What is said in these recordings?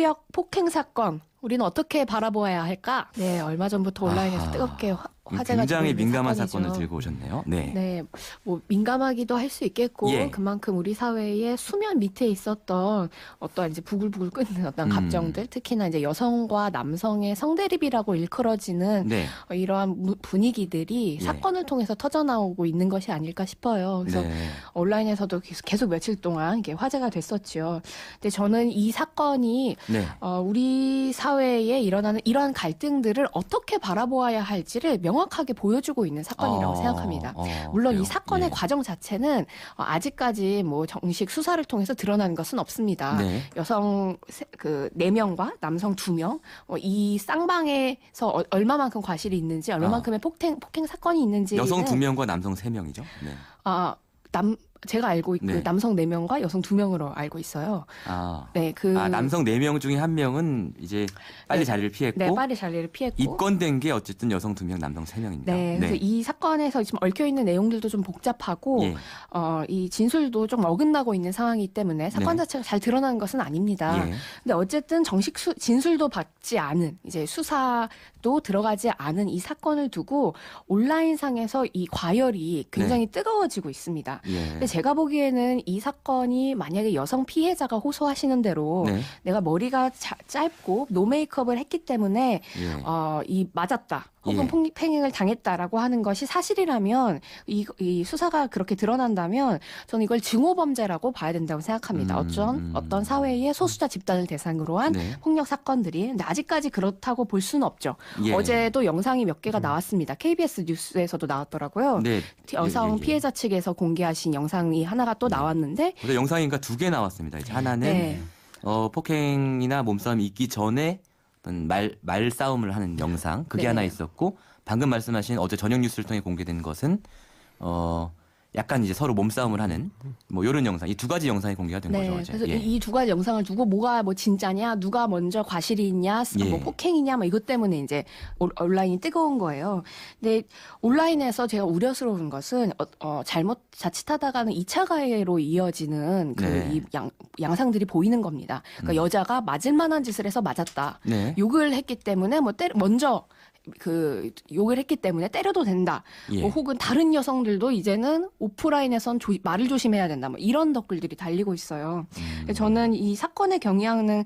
무기력 폭행 사건 우리는 어떻게 바라보아야 할까? 네, 얼마 전부터 온라인에서 뜨겁게 화제가 굉장히 되고 있는 민감한 사건이죠. 사건을 들고 오셨네요. 네. 네, 뭐 민감하기도 할 수 있겠고 예. 그만큼 우리 사회의 수면 밑에 있었던 어떠한 이제 부글부글 끓는 어떤 감정들, 특히나 이제 여성과 남성의 성대립이라고 일컬어지는 네. 이러한 분위기들이 예. 사건을 통해서 터져나오고 있는 것이 아닐까 싶어요. 그래서 네. 온라인에서도 계속 며칠 동안 이게 화제가 됐었죠. 근데 저는 이 사건이 네. 우리 사회에 일어나는 이러한 갈등들을 어떻게 바라보아야 할지를 명확하게 보여주고 있는 사건이라고 생각합니다. 물론 그래요? 이 사건의 예. 과정 자체는 아직까지 뭐 정식 수사를 통해서 드러난 것은 없습니다. 네. 여성 그 4명과 남성 2명 이 쌍방에서 얼마만큼 과실이 있는지 얼마만큼의 폭행 사건이 있는지 여성 2명과 남성 3명이죠. 네. 제가 알고 있고 네. 남성 4명과 여성 2명으로 알고 있어요. 네, 남성 4명 중에 1명은 이제 빨리 네. 자리를 피했고, 네, 빨리 자리를 피했고 입건된 게 어쨌든 여성 2명, 남성 3명입니다. 네, 그래서 이 사건에서 지금 얽혀 있는 내용들도 좀 복잡하고 예. 이 진술도 좀 어긋나고 있는 상황이기 때문에 사건 네. 자체가 잘 드러나는 것은 아닙니다. 예. 근데 어쨌든 정식 진술도 받지 않은 이제 수사도 들어가지 않은 이 사건을 두고 온라인상에서 이 과열이 굉장히 뜨거워지고 있습니다. 예. 근데 제가 보기에는 이 사건이 만약에 여성 피해자가 호소하시는 대로 네. 내가 머리가 짧고 노 메이크업을 했기 때문에 예. 이 맞았다. 혹은 예. 폭행을 당했다라고 하는 것이 사실이라면 이 수사가 그렇게 드러난다면 저는 이걸 증오범죄라고 봐야 된다고 생각합니다. 어떤 사회의 소수자 집단을 대상으로 한 네. 폭력 사건들이. 근데 아직까지 그렇다고 볼 수는 없죠. 예. 어제도 영상이 몇 개가 나왔습니다. KBS 뉴스에서도 나왔더라고요. 네. 여성 예. 피해자 측에서 공개하신 영상이 하나가 또 나왔는데 어제 영상이 2개 나왔습니다. 이제 하나는 네. 폭행이나 몸싸움이 있기 전에 어떤 말싸움을 하는 영상 그게 네. 하나 있었고, 방금 말씀하신 어제 저녁 뉴스를 통해 공개된 것은 약간 이제 서로 몸싸움을 하는 뭐 이런 영상, 이 2가지 영상이 공개가 된 거죠. 어제. 그래서 예. 이 2가지 영상을 두고 뭐가 뭐 진짜냐, 누가 먼저 과실이 있냐, 예. 뭐 폭행이냐, 뭐 이것 때문에 이제 온라인이 뜨거운 거예요. 근데 온라인에서 제가 우려스러운 것은 자칫하다가는 2차 가해로 이어지는 네. 이 양상들이 보이는 겁니다. 그러니까 여자가 맞을 만한 짓을 해서 맞았다. 네. 욕을 했기 때문에 먼저 욕을 했기 때문에 때려도 된다. 예. 뭐 혹은 다른 여성들도 이제는 오프라인에선 말을 조심해야 된다. 뭐 이런 댓글들이 달리고 있어요. 저는 이 사건의 경향은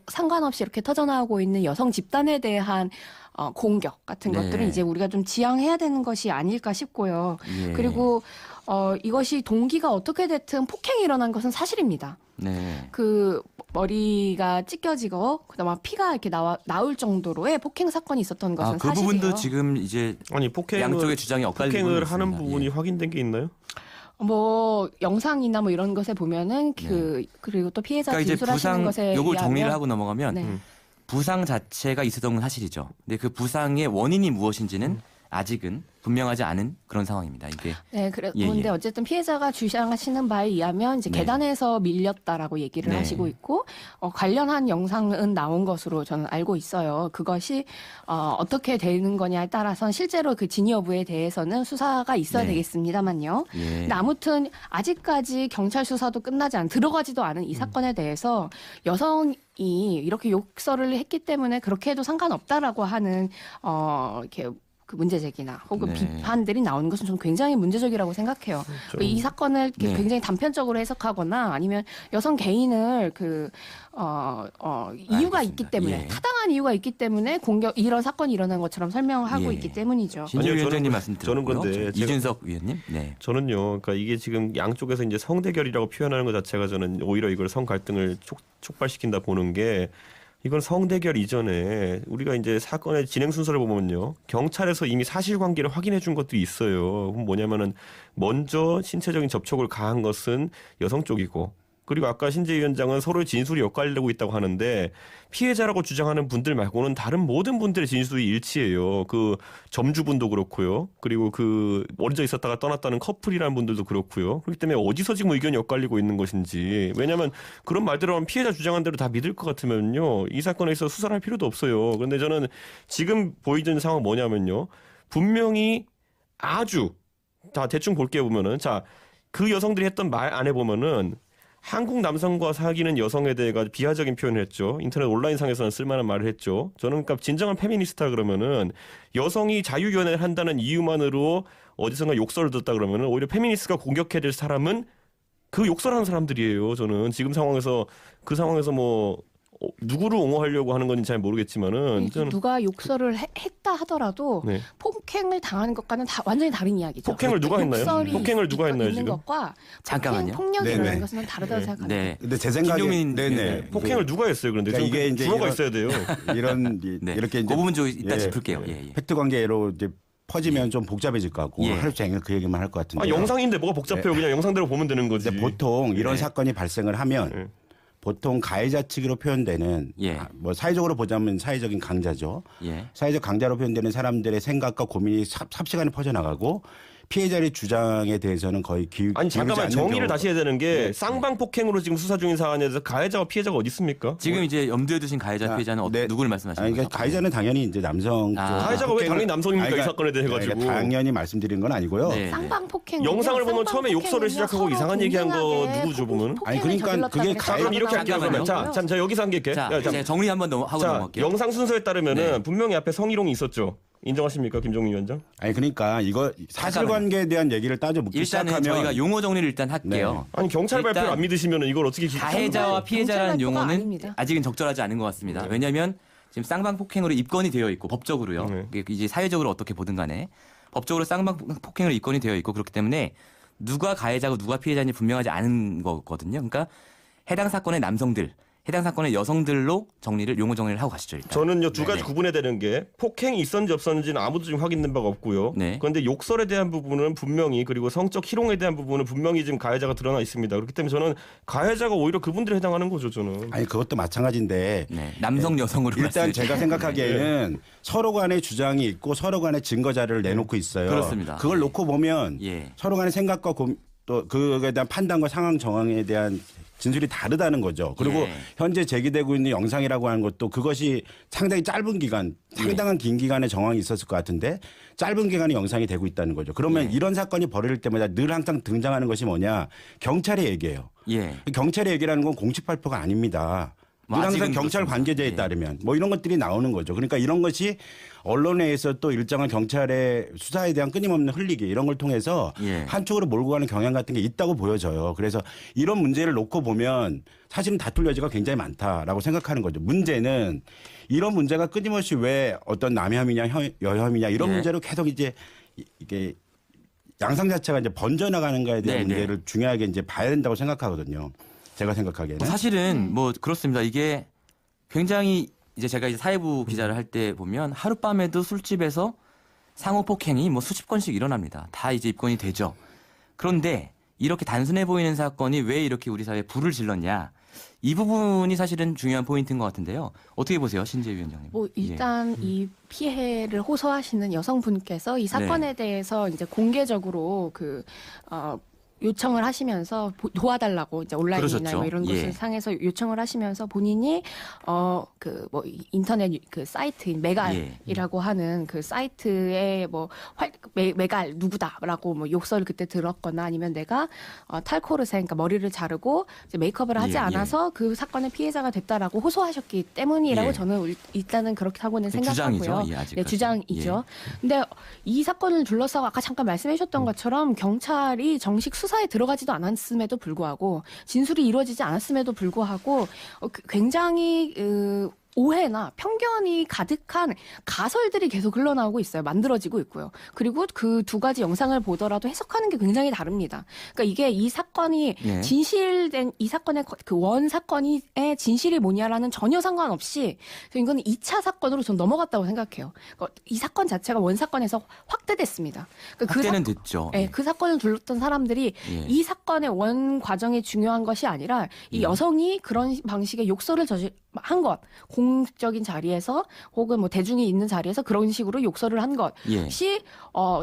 상관없이 이렇게 터져나오고 있는 여성 집단에 대한 공격 같은 네. 것들은 이제 우리가 좀 지양해야 되는 것이 아닐까 싶고요. 예. 그리고 이것이 동기가 어떻게 됐든 폭행이 일어난 것은 사실입니다. 네. 그 머리가 찢겨지고 그다음에 피가 이렇게 나올 정도로의 폭행 사건이 있었던 것은 그 사실이에요. 부분도 지금 이제 양쪽의 주장이 엇갈리고 폭행을 있습니다. 하는 부분이 예. 확인된 게 있나요? 뭐 영상이나 뭐 이런 것에 보면은 그리고 또 피해자 그러니까 이제 진술하시는 부상 것에 요걸 의하면 정리를 하고 넘어가면 네. 부상 자체가 있었던 건 사실이죠. 근데 그 부상의 원인이 무엇인지는 아직은 분명하지 않은 그런 상황입니다. 이게 그런데 어쨌든 피해자가 주장하시는 바에 의하면 이제 네. 계단에서 밀렸다라고 얘기를 네. 하시고 있고 관련한 영상은 나온 것으로 저는 알고 있어요. 그것이 어떻게 되는 거냐에 따라서는 실제로 그 진위 여부에 대해서는 수사가 있어야 네. 되겠습니다만요. 예. 근데 아무튼 아직까지 경찰 수사도 끝나지 들어가지도 않은 이 사건에 대해서 여성이 이렇게 욕설을 했기 때문에 그렇게 해도 상관없다라고 하는 이렇게 그 문제 제기나 혹은 네. 비판들이 나오는 것은 좀 굉장히 문제적이라고 생각해요. 이 사건을 네. 굉장히 단편적으로 해석하거나 아니면 여성 개인을 이유가 알겠습니다. 있기 때문에 예. 타당한 이유가 있기 때문에 이런 사건이 일어난 것처럼 설명하고 예. 있기 때문이죠. 신주 아니요, 위원장님 저는- 말씀 저는 들었고요. 근데 이준석 위원님. 네. 저는요, 그러니까 이게 지금 양쪽에서 이제 성대결이라고 표현하는 것 자체가 저는 오히려 이걸 성 갈등을 촉발시킨다 보는 게, 이건 성대결 이전에 우리가 이제 사건의 진행 순서를 보면요, 경찰에서 이미 사실관계를 확인해 준 것들이 있어요. 그럼 뭐냐면은 먼저 신체적인 접촉을 가한 것은 여성 쪽이고, 그리고 아까 신재 위원장은 서로의 진술이 엇갈리고 있다고 하는데, 피해자라고 주장하는 분들 말고는 다른 모든 분들의 진술이 일치해요. 그 점주분도 그렇고요. 그리고 그 먼저 있었다가 떠났다는 커플이라는 분들도 그렇고요. 그렇기 때문에 어디서 지금 의견이 엇갈리고 있는 것인지. 왜냐하면 그런 말대로 하면 피해자 주장한 대로 다 믿을 것 같으면요, 이 사건에 있어서 수사를 할 필요도 없어요. 그런데 저는 지금 보이는 상황은 뭐냐면요, 분명히 아주 다 대충 볼게 보면은, 자, 그 여성들이 했던 말 안에 보면은 한국 남성과 사귀는 여성에 대해 비하적인 표현을 했죠. 인터넷 온라인상에서는 쓸만한 말을 했죠. 저는 그러니까 진정한 페미니스트다 그러면은 여성이 자유연애를 한다는 이유만으로 어디선가 욕설을 듣다 그러면은 오히려 페미니스트가 공격해야 될 사람은 그 욕설하는 사람들이에요. 저는 지금 상황에서 그 상황에서 뭐 누구를 옹호하려고 하는 건지 잘 모르겠지만은 저는 누가 욕설을 했다 하더라도 네. 폭행을 당하는 것과는 완전히 다른 이야기죠. 폭행을 누가 했나요? 욕설이 폭행을 누가 했나요, 있는 지금? 것과 잠깐만요. 폭력이라는 네네. 것은 다르다고 네. 생각합니다. 네. 근데 제 생각에 김종민 네네 폭행을 누가 했어요? 그런데 그러니까 이게 이게 이제 주어가 이런- 있어야 돼요. 네. 이렇게 이제 그 부분 좀 이따 예, 짚을게요. 예, 예. 팩트 관계로 이제 퍼지면 좀 복잡해질 것 같고 예. 하루 종일 그 얘기만 할 것 같은데. 영상인데 뭐가 복잡해요? 그냥 영상대로 보면 되는 거지. 근데 보통 이런 네. 사건이 발생을 하면 네. 보통 가해자 측으로 표현되는 예. 뭐 사회적으로 보자면 사회적인 강자죠. 예. 사회적 강자로 표현되는 사람들의 생각과 고민이 삽시간에 퍼져나가고 피해자의 주장에 대해서는 거의 아니 잠깐만 정의를 다시 해야 되는 게 네. 쌍방 폭행으로 지금 수사 중인 사안에서 가해자와 피해자가 어디 있습니까? 지금 이제 염두에 두신 가해자 피해자는 네. 누구를 말씀하시는 아니, 거죠? 그러니까 가해자는 당연히 이제 남성 아. 쪽 가해자가 왜 폭행을- 당연히 남성입니까? 아니, 이 사건에 대해 가지고. 그러니까 당연히 말씀드린 건 아니고요. 네. 쌍방 폭행 영상을 보면 처음에 욕설을 시작하고 이상한 얘기한 거 누구죠, 보면? 아니, 그러니까 그게 자 그럼 이렇게 할게요. 그러면 자 여기서 한 게 있게. 자, 이제 정리 한번 하고 자 넘어갈게요. 영상 순서에 따르면은 네. 분명히 앞에 성희롱이 있었죠. 인정하십니까, 김종민 위원장? 아니 그러니까 이거 사실관계에 대한 얘기를 따져 묻기 일단은 시작하면 저희가 용어 정리를 일단 할게요. 아니 경찰 일단 발표를 안 믿으시면은 이걸 어떻게 가해자와 피해자라는 경찰 발표가 용어는 아닙니다. 아직은 적절하지 않은 것 같습니다. 왜냐하면 지금 쌍방 폭행으로 입건이 되어 있고 법적으로요. 네. 이게 이제 사회적으로 어떻게 보든 간에 법적으로 쌍방 폭행으로 입건이 되어 있고 그렇기 때문에 누가 가해자고 누가 피해자인지 분명하지 않은 거거든요. 그러니까 해당 사건의 남성들, 해당 사건의 여성들로 용어 정리를 하고 가시죠. 일단. 저는요 두 가지 네네. 구분해야 되는 게 폭행이 있었는지 없었는지는 아무도 지금 확인된 바가 없고요. 네. 그런데 욕설에 대한 부분은 분명히 그리고 성적 희롱에 대한 부분은 분명히 지금 가해자가 드러나 있습니다. 그렇기 때문에 저는 가해자가 오히려 그분들에 해당하는 거죠. 저는. 아니 그것도 마찬가지인데 네, 남성 여성으로 일단 봤을 때. 제가 생각하기에는 서로 간의 주장이 있고 서로 간의 증거 자료를 내놓고 있어요. 그렇습니다. 그걸 예. 놓고 보면 예. 서로 간의 생각과 또 그거에 대한 판단과 상황 정황에 대한 진술이 다르다는 거죠. 그리고 예. 현재 제기되고 있는 영상이라고 하는 것도 그것이 상당히 짧은 기간, 상당한 긴 기간의 정황이 있었을 것 같은데 짧은 기간에 영상이 되고 있다는 거죠. 그러면 이런 사건이 벌어질 때마다 늘 항상 등장하는 것이 뭐냐? 경찰의 얘기예요. 예. 경찰의 얘기라는 건 공식 발표가 아닙니다. 뭐 늘 항상 아직은 경찰 그렇습니다. 관계자에 예. 따르면 뭐 이런 것들이 나오는 거죠. 그러니까 이런 것이 언론에 의해서 또 일정한 경찰의 수사에 대한 끊임없는 흘리기 이런 걸 통해서 예. 한쪽으로 몰고 가는 경향 같은 게 있다고 보여져요. 그래서 이런 문제를 놓고 보면 사실은 다툴 여지가 굉장히 많다라고 생각하는 거죠. 문제는 이런 문제가 끊임없이 왜 어떤 남혐이냐 여혐이냐 이런 예. 문제로 계속 이제 이게 양상 자체가 이제 번져나가는가에 대한 네, 문제를 중요하게 이제 봐야 된다고 생각하거든요. 제가 생각하기에는. 사실은 뭐 그렇습니다. 이게 굉장히 이제 제가 이제 사회부 기자를 할 때 보면 하룻밤에도 술집에서 상호 폭행이 뭐 수십 건씩 일어납니다. 다 이제 입건이 되죠. 그런데 이렇게 단순해 보이는 사건이 왜 이렇게 우리 사회에 불을 질렀냐. 이 부분이 사실은 중요한 포인트인 것 같은데요. 어떻게 보세요, 신재 위원장님? 뭐 일단 이 피해를 호소하시는 여성분께서 이 사건에 네. 대해서 이제 공개적으로 요청을 하시면서 도와달라고 이제 온라인이나 그러셨죠. 뭐 이런 예. 곳을 상에서 요청을 하시면서 본인이 인터넷 그 사이트인 메갈이라고 하는 그 사이트에 뭐 메갈 누구다라고 뭐 욕설을 그때 들었거나 아니면 내가 탈코르세 그러니까 머리를 자르고 이제 메이크업을 하지 예, 않아서 그 사건의 피해자가 됐다라고 호소하셨기 때문이라고 예. 저는 일단은 그렇다고는 생각하고요. 주장이죠. 예, 아직까지. 네, 주장이죠. 근데 이 사건을 둘러싸고 아까 잠깐 말씀해 주셨던 것처럼 경찰이 정식 수사에 들어가지도 않았음에도 불구하고 진술이 이루어지지 않았음에도 불구하고 굉장히 오해나 편견이 가득한 가설들이 계속 흘러나오고 있어요. 만들어지고 있고요. 그리고 그 두 가지 영상을 보더라도 해석하는 게 굉장히 다릅니다. 그러니까 이게 이 사건이 예. 진실된 이 사건의 그 원 사건의 진실이 뭐냐라는 전혀 상관없이 이거는 2차 사건으로 전 넘어갔다고 생각해요. 그러니까 이 사건 자체가 원 사건에서 확대됐습니다. 그러니까 확대는 됐죠. 네, 그 사건을 둘렀던 사람들이 예. 이 사건의 원 과정이 중요한 것이 아니라 이 여성이 그런 방식의 욕설을 한 것, 공적인 자리에서 혹은 뭐 대중이 있는 자리에서 그런 식으로 욕설을 한 예. 것이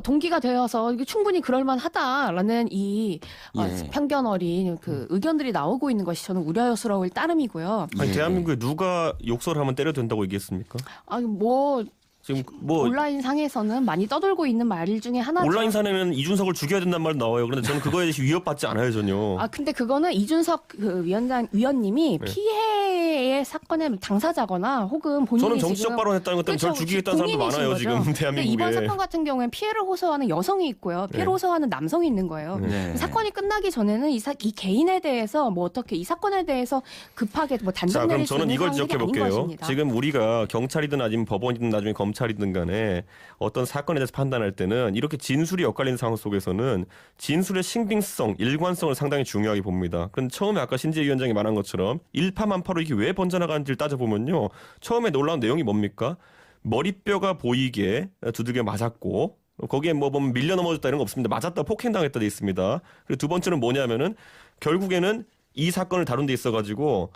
동기가 되어서 이게 충분히 그럴만하다라는 이 예. 편견 어린 그 의견들이 나오고 있는 것이 저는 우려스러울 따름이고요. 아니 예. 대한민국에 누가 욕설하면 때려도 된다고 얘기했습니까? 아니 뭐 지금 뭐 온라인 상에서는 많이 떠돌고 있는 말 중에 하나죠. 온라인 사내는 이준석을 죽여야 된다는 말 나와요. 그런데 저는 그거에 대해서 위협받지 않아요 전혀. 아 근데 그거는 이준석 그 위원님이 네. 피해의 사건의 당사자거나 혹은 본인이 저는 정치적 지금 발언했다는 것 때문에 저를 그렇죠. 죽이겠다는 사람도 국민이신 많아요 거죠. 지금 근데 대한민국에. 이번 사건 같은 경우에는 피해를 호소하는 여성이 있고요. 피해를 네. 호소하는 남성이 있는 거예요. 네. 사건이 끝나기 전에는 이 개인에 대해서 뭐 어떻게 이 사건에 대해서 급하게 뭐 자, 단정 그럼 내릴 수 저는 있는 이걸 상황들이 지적해 아닌 볼게요. 것입니다. 지금 우리가 경찰이든 아니면 법원이든 나중에 검찰이든 간에 어떤 사건에 대해서 판단할 때는 이렇게 진술이 엇갈리는 상황 속에서는 진술의 신빙성, 일관성을 상당히 중요하게 봅니다. 그런데 처음에 아까 신재 위원장이 말한 것처럼 일파만파로 이게 왜 번져나가는지를 따져보면요. 처음에 놀라운 내용이 뭡니까? 머리뼈가 보이게 두들겨 맞았고 거기에 뭐 보면 밀려 넘어졌다 이런 거 없습니다. 맞았다 폭행당했다 돼 있습니다. 그리고 두 번째는 뭐냐면은 결국에는 이 사건을 다룬 데 있어가지고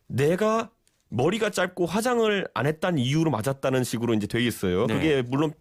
내가 머리가 짧고 화장을 안 했다는 이유로 맞았다는 식으로 이제 돼 있어요. 네. 그게 물론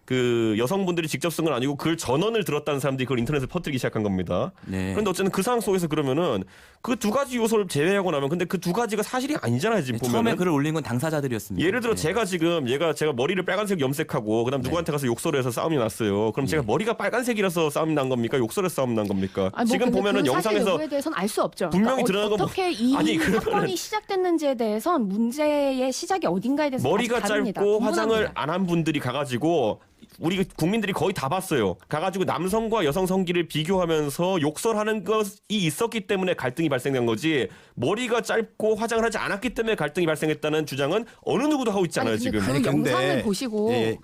그 여성분들이 직접 쓴 건 아니고 그 전원을 들었다는 사람들이 그걸 인터넷에 퍼뜨리기 시작한 겁니다. 네. 그런데 어쨌든 그 상황 속에서 그러면은 그 두 가지 요소를 제외하고 나면 근데 그 두 가지가 사실이 아니잖아요 지금 처음에 보면은. 글을 올린 건 당사자들이었습니다. 예를 들어 네. 제가 지금 제가 머리를 빨간색 염색하고 그다음 누구한테 가서 욕설을 해서 싸움이 났어요. 그럼 제가 머리가 빨간색이라서 싸움이 난 겁니까? 욕설에서 싸움이 난 겁니까? 아니, 뭐 지금 근데 보면은 그 사실 영상에서 여부에 대해서는 알 수 없죠. 분명히 드러난 건 어떻게 이 아니, 그러면은- 사건이 시작됐는지에 대해선 문제의 시작이 어딘가에 대해서 머리가 아직 다릅니다. 짧고 분분합니다. 화장을 안 한 분들이 가가지고 우리 국민들이 거의 다 봤어요. 가가지고 남성과 여성 성기를 비교하면서 욕설하는 것이 있었기 때문에 갈등이 발생된 거지 머리가 짧고 화장을 하지 않았기 때문에 갈등이 발생했다는 주장은 어느 누구도 하고 있지 않아요 아니, 근데 지금. 그 영상을 보시고 예,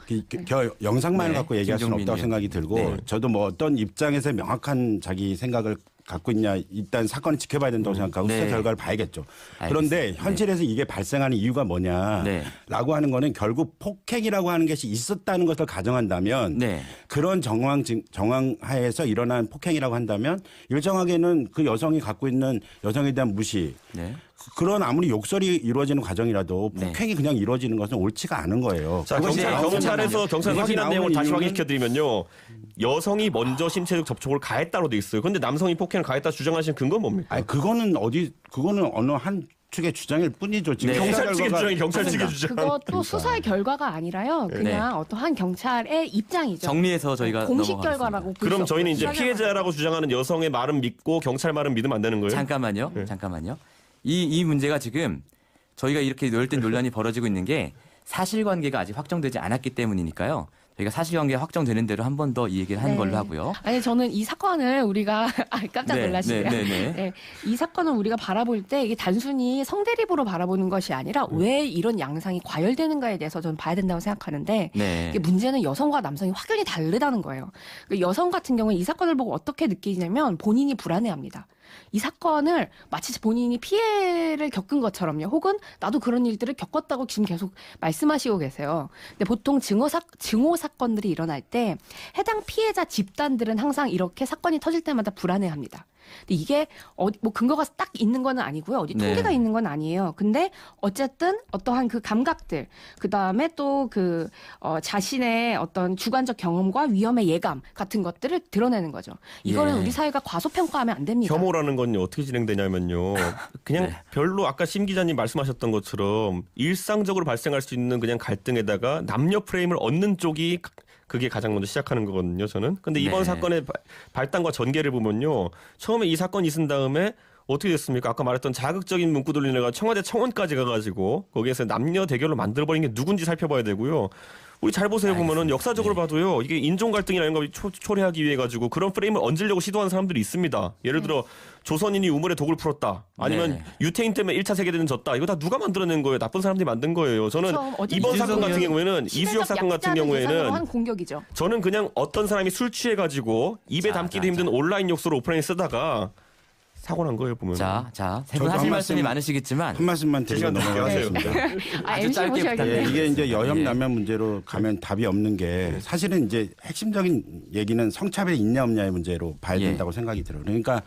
영상만을 네, 갖고 얘기할 수는 김종민 없다고 생각이 들고 네. 저도 뭐 어떤 입장에서 명확한 자기 생각을 갖고 있냐 일단 사건을 지켜봐야 된다고 생각하고 네. 수사 결과를 봐야겠죠. 알겠습니다. 그런데 현실에서 이게 발생하는 이유가 뭐냐라고 네. 하는 거는 폭행이라고 하는 것이 있었다는 것을 가정한다면 네. 그런 정황 하에서 일어난 폭행이라고 한다면 일정하게는 그 여성이 갖고 있는 여성에 대한 무시 네. 그런 아무리 욕설이 이루어지는 과정이라도 네. 폭행이 그냥 이루어지는 것은 옳지가 않은 거예요. 자, 그것이 경찰에서 그것이 확인한 나오는 내용을 다시 이유는 확인시켜드리면요. 여성이 먼저 신체적 접촉을 가했다로 돼 있어요. 그런데 남성이 폭행을 가했다 주장하시는 근거는 뭡니까? 아니 그거는 어느 한 측의 주장일 뿐이죠. 지금 네. 경찰 측의 수사 결과가- 주장이 경찰 측의 주장. 그것도 수사의 결과가 아니라요. 그냥 어떠한 경찰의 입장이죠. 정리해서 저희가 공식 넘어가겠습니다. 결과라고 볼 수 그럼 저희는 이제 없고요. 피해자라고 주장하는 여성의 말은 믿고 경찰 말은 믿으면 안 되는 거예요? 잠깐만요. 잠깐만요. 이 문제가 지금 저희가 이렇게 열띤 논란이 벌어지고 있는 게 사실관계가 아직 확정되지 않았기 때문이니까요. 저희가 사실관계가 확정되는 대로 한 번 더 이 얘기를 하는 네. 걸로 하고요. 아니 저는 이 사건을 우리가 깜짝 네, 놀라시네요. 네, 네, 네. 이 사건을 우리가 바라볼 때 이게 단순히 성대립으로 바라보는 것이 아니라 왜 이런 양상이 과열되는가에 대해서 저는 봐야 된다고 생각하는데 네. 이게 문제는 여성과 남성이 확연히 다르다는 거예요. 그 여성 같은 경우는 이 사건을 보고 어떻게 느끼냐면 본인이 불안해합니다. 이 사건을 마치 본인이 피해를 겪은 것처럼요. 혹은 나도 그런 일들을 겪었다고 지금 계속 말씀하시고 계세요. 근데 보통 증오 사건들이 일어날 때 해당 피해자 집단들은 항상 이렇게 사건이 터질 때마다 불안해합니다. 근데 이게 뭐 근거가 딱 있는 건 아니고요. 어디 통계가 네. 있는 건 아니에요. 근데 어쨌든 어떠한 그 감각들, 그 다음에 또 그 자신의 어떤 주관적 경험과 위험의 예감 같은 것들을 드러내는 거죠. 이거는 예. 우리 사회가 과소평가하면 안 됩니다. 혐오라는 건요 어떻게 진행되냐면요 그냥 네. 별로 아까 심 기자님 말씀하셨던 것처럼 일상적으로 발생할 수 있는 그냥 갈등에다가 남녀 프레임을 얻는 쪽이 그게 가장 먼저 시작하는 거거든요 저는. 근데 이번 네. 사건의 발단과 전개를 보면요 처음에 이 사건이 있은 다음에 어떻게 됐습니까? 아까 말했던 자극적인 문구 돌리느라 청와대 청원까지 가가지고 거기에서 남녀 대결로 만들어버린 게 누군지 살펴봐야 되고요. 우리 잘 보세요 보면은 역사적으로 봐도요 이게 인종 갈등이라는 걸 초래하기 위해 가지고 그런 프레임을 얹으려고 시도하는 사람들이 있습니다. 예를 들어 조선인이 우물에 독을 풀었다. 아니면 네. 유태인 때문에 1차 세계대전 졌다. 이거 다 누가 만들어낸 거예요? 나쁜 사람들이 만든 거예요. 저는 그렇죠. 어쨌든 이번 사건 이준석 같은 경우에는 시대적 이수혁 사건 같은 약자를 대상으로 경우에는 한 공격이죠. 저는 그냥 어떤 사람이 술 취해가지고 입에 자, 담기도 자, 힘든 자. 온라인 욕설을 오프라인에 쓰다가 사고 난 거예요 보면. 자, 세 분 저도 하실 한 말씀이 말씀- 많으시겠지만 한 말씀만 드리고 시간 드릴게요. 넘어가겠습니다. 아, 아주 MC 짧게 모셔야겠네요. 예, 이게 이제 여혐 예. 남혐 문제로 가면 답이 없는 게 사실은 이제 핵심적인 얘기는 성차별이 있냐 없냐의 문제로 봐야 예. 된다고 생각이 들어요. 그러니까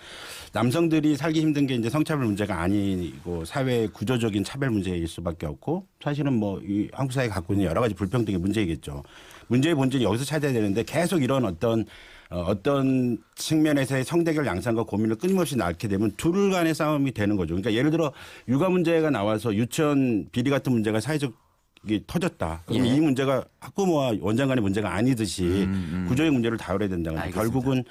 남성들이 살기 힘든 게 이제 성차별 문제가 아니고 사회 구조적인 차별 문제일 수밖에 없고 사실은 뭐 이 한국 사회가 갖고 있는 여러 가지 불평등의 문제이겠죠. 문제의 본질은 여기서 찾아야 되는데 계속 이런 어떤 측면에서의 성대결 양상과 고민을 끊임없이 낳게 되면 둘 간의 싸움이 되는 거죠. 그러니까 예를 들어 육아 문제가 나와서 유치원 비리 같은 문제가 사회적 이게 터졌다. 그럼 예. 이 문제가 학부모와 원장 간의 문제가 아니듯이 구조의 문제를 다뤄야 된다는 거죠. 알겠습니다. 결국은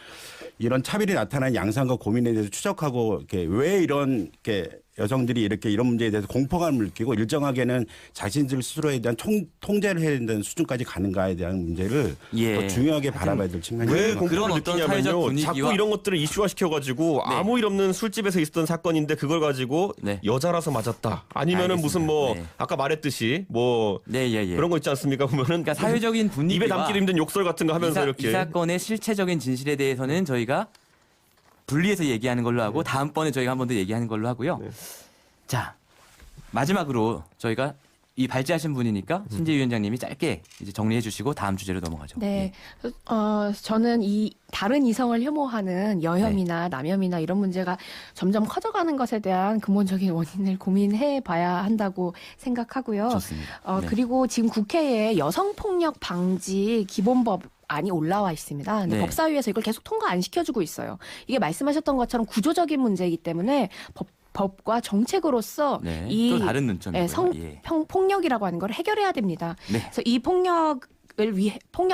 이런 차별이 나타난 양상과 고민에 대해서 추적하고 이렇게 왜 이런 이렇게 여성들이 이렇게 이런 문제에 대해서 공포감을 느끼고 일정하게는 자신들 스스로에 대한 통제를 해야 된다는 수준까지 가는가에 대한 문제를 예. 더 중요하게 바라봐야 될 측면이 왜 있는 것 같아요. 공포를 그런 어떤 사회적 느끼냐면요. 분위기와 자꾸 이런 것들을 이슈화 시켜가지고 네. 아무 일 없는 술집에서 있었던 사건인데 그걸 가지고 네. 여자라서 맞았다. 아니면은 알겠습니다. 무슨 뭐 네. 아까 말했듯이 뭐 네, 예, 예. 그런 거 있지 않습니까? 보면은 그러니까 사회적인 분위기와 입에 담기 힘든 욕설 같은 거 하면서 이렇게 이 사건의 실체적인 진실에 대해서는 저희가 분리해서 얘기하는 걸로 하고 다음번에 저희가 한 번 더 얘기하는 걸로 하고요. 네. 자, 마지막으로 저희가 이 발제하신 분이니까 신재 위원장님이 짧게 이제 정리해 주시고 다음 주제로 넘어가죠. 네. 저는 이 다른 이성을 혐오하는 여혐이나 남혐이나 이런 문제가 점점 커져가는 것에 대한 근본적인 원인을 고민해 봐야 한다고 생각하고요. 좋습니다. 네. 그리고 지금 국회에 여성폭력 방지 기본법 안이 올라와 있습니다. 근데 네. 법사위에서 이걸 계속 통과 안 시켜주고 있어요. 이게 말씀하셨던 것처럼 구조적인 문제이기 때문에 법과 정책으로서 네. 이 또 다른 눈점이고요. 폭력이라고 하는 걸 해결해야 됩니다. 네. 그래서 이 폭력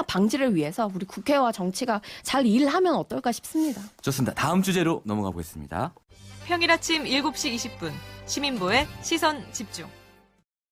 방지를 위해서 우리 국회와 정치가 잘 일하면 어떨까 싶습니다. 좋습니다. 다음 주제로 넘어가 보겠습니다. 평일 아침 7시 20분 시민보의 시선 집중.